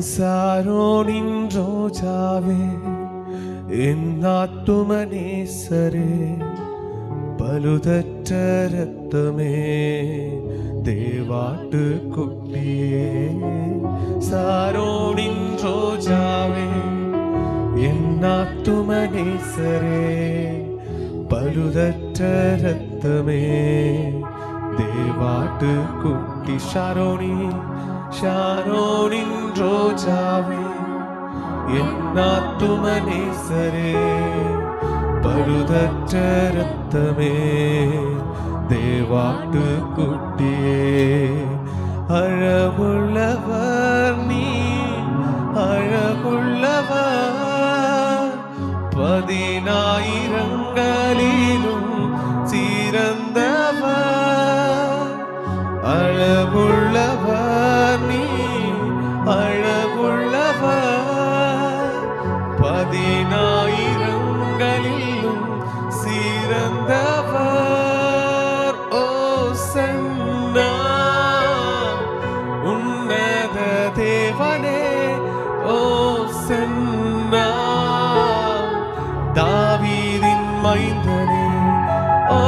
சாரோனின் ரோஜாவே, என் ஆத்துமனேசரே, பழுதற்ற ரத்தமே, தேவாட்டு குட்டியே. சாரோனின் ரோஜாவே, என் ஆத்துமனேசரே, பழுதற்ற ரத்தமே, தேவாட்டு குட்டி. ஷாரோனின் ரோஜாவே, என் ஆத்துமனேசரே, பழுதற்ற ரத்தமே, தேவாட்டு குட்டியே. அழகுள்ளவர் நீ, அழகுள்ளவர், 10,000ங்களிலும் சிறந்தவர். அழகுள்ளவர் நீ, அழகுள்ளவர், 10,000ங்களிலும் சிறந்தவர். ஓசன்னா உன்னத தேவனே, ஓசன்னா தாவீதின் மைந்தனே, ஓ